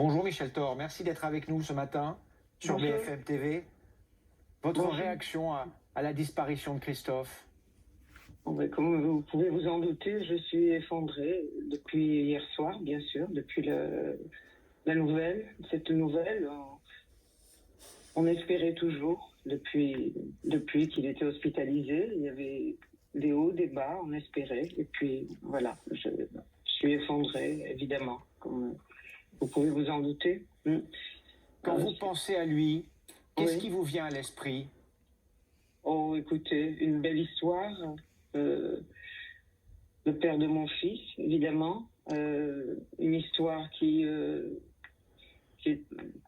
Bonjour Michel Thor, merci d'être avec nous ce matin sur Bonjour. BFM TV. Votre Bonjour. réaction à la disparition de Christophe? Bon, ben, comme vous pouvez vous en douter, je suis effondrée depuis hier soir, bien sûr, depuis la nouvelle, cette nouvelle. On espérait toujours, depuis qu'il était hospitalisé, il y avait des hauts, des bas, on espérait. Et puis voilà, je suis effondrée, évidemment, comme vous pouvez vous en douter. Quand vous pensez à lui, qu'est-ce Oui. qui vous vient à l'esprit? Oh, écoutez, une belle histoire. Le père de mon fils, évidemment. Une histoire qui a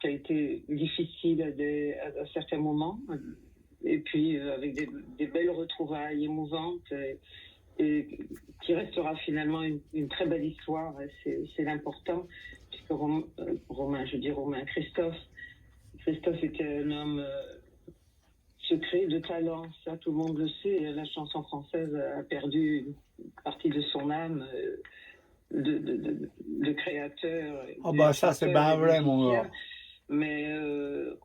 été difficile à certains moments. Et puis, avec des belles retrouvailles émouvantes. Et qui restera finalement une très belle histoire. C'est l'important. Puisque Christophe était un homme secret, de talent, ça tout le monde le sait. La chanson française a perdu une partie de son âme de créateur. Ah bah ça c'est bien vrai mon gars. Mais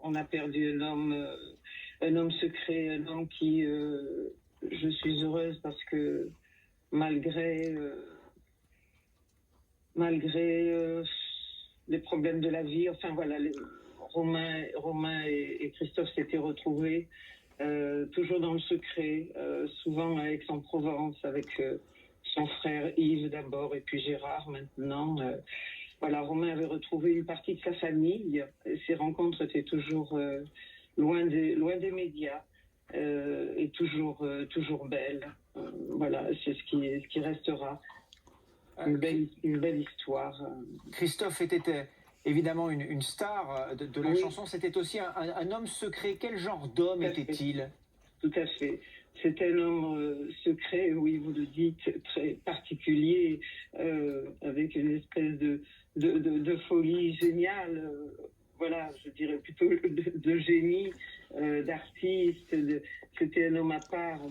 on a perdu un homme secret, un homme qui, je suis heureuse parce que malgré les problèmes de la vie, enfin voilà, Romain et Christophe s'étaient retrouvés toujours dans le secret, souvent à Aix-en-Provence avec son frère Yves d'abord et puis Gérard maintenant. Voilà, Romain avait retrouvé une partie de sa famille. Ces rencontres étaient toujours loin des médias et toujours belles. Voilà, c'est ce qui restera. Une belle histoire. Christophe était évidemment une star de la chanson. C'était aussi un homme secret. Quel genre d'homme était-il? Tout à fait. C'était un homme secret, oui, vous le dites, très particulier, avec une espèce de folie géniale. Voilà, je dirais plutôt de génie, d'artiste. C'était un homme à part.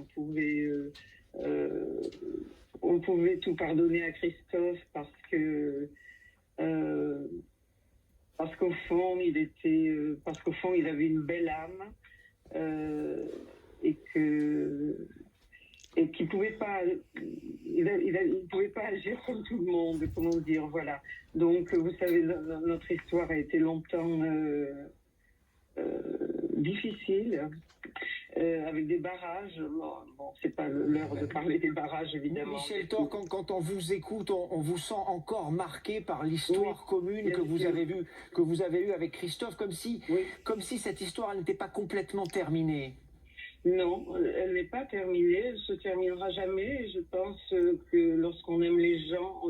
On pouvait tout pardonner à Christophe parce qu'au fond, il avait une belle âme et qu'il pouvait pas, il pouvait pas agir comme tout le monde, comment dire, voilà. Donc, vous savez, notre histoire a été longtemps difficile. Avec des barrages. Bon, c'est pas l'heure de parler des barrages, évidemment. Michel Thor, quand on vous écoute, on vous sent encore marqué par l'histoire commune que vous avez eue avec Christophe, comme si cette histoire n'était pas complètement terminée. Non, elle n'est pas terminée, elle se terminera jamais. Je pense que lorsqu'on aime les gens, on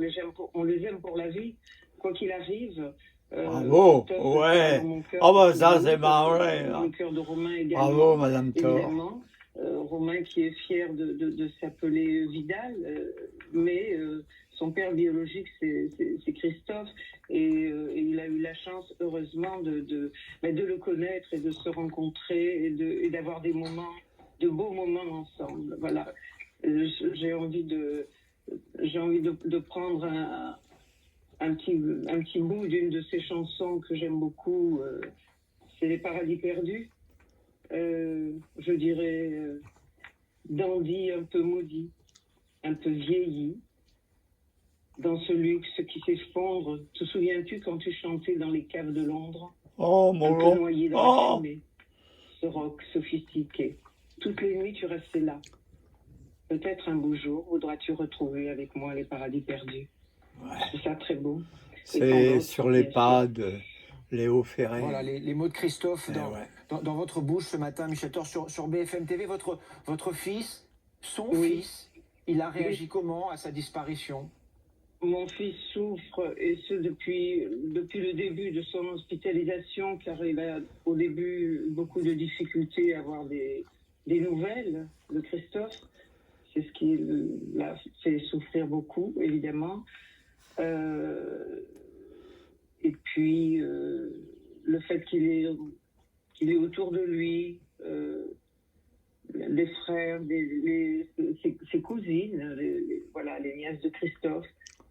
les aime pour la vie, quoi qu'il arrive. Bravo, ouais. Ah bah ça c'est marrant. Dans le cœur de Romain également. Bravo Madame Thor. Évidemment, Romain qui est fier de s'appeler Vidal, mais son père biologique c'est Christophe et il a eu la chance heureusement de le connaître et de se rencontrer et d'avoir de beaux moments ensemble. Voilà, j'ai envie de prendre un petit bout d'une de ses chansons que j'aime beaucoup, c'est Les Paradis Perdus. Je dirais dandy un peu maudit, un peu vieilli, dans ce luxe qui s'effondre. Te souviens-tu quand tu chantais dans les caves de Londres? Oh un peu noyé dans la fumée, ce rock sophistiqué. Toutes les nuits tu restais là. Peut-être un beau jour voudras-tu retrouver avec moi les paradis perdus. Ouais. C'est ça très beau. C'est sur les pas de Léo Ferré. Voilà les mots de Christophe dans votre bouche ce matin, Michel Thor, sur BFM TV. Votre fils, son fils, il a réagi comment à sa disparition? Mon fils souffre, et ce depuis le début de son hospitalisation, car il a au début beaucoup de difficultés à avoir des nouvelles de Christophe. C'est ce qui l'a fait souffrir beaucoup, évidemment. Et puis, le fait qu'il est autour de lui, les frères, ses cousines, les nièces de Christophe,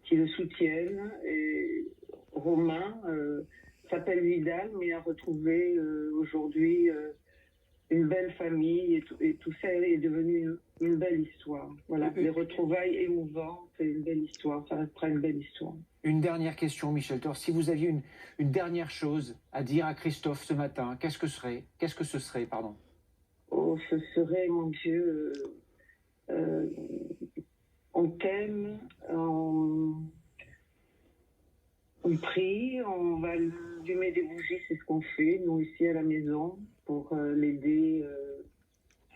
qui le soutiennent. Et Romain, s'appelle Vidal, mais a retrouvé aujourd'hui une belle famille et tout ça est devenu une belle histoire. Voilà, des retrouvailles émouvantes et une belle histoire. Ça restera une belle histoire. Une dernière question, Michel Thor. Si vous aviez une dernière chose à dire à Christophe ce matin, qu'est-ce que ce serait, pardon? Oh, ce serait, mon Dieu, on t'aime, on prie, on va allumer des bougies, c'est ce qu'on fait, nous, ici à la maison, pour l'aider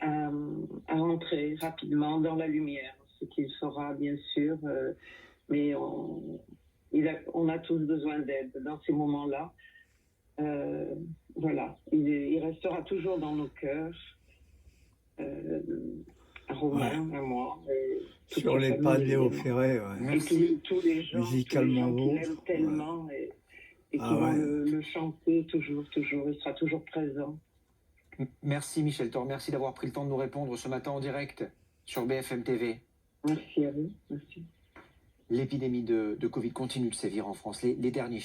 à entrer rapidement dans la lumière, ce qu'il fera, bien sûr, mais on a tous besoin d'aide dans ces moments-là. Voilà, il restera toujours dans nos cœurs, à Romain, à moi. Sur les pas de Léo Ferré, et tous les gens, musicalement qui l'aiment tellement et qui vont le chanter toujours. Il sera toujours présent. Merci Michel Thor, merci d'avoir pris le temps de nous répondre ce matin en direct sur BFM TV. Merci à vous, merci. L'épidémie de Covid continue de sévir en France. Les derniers chiffres.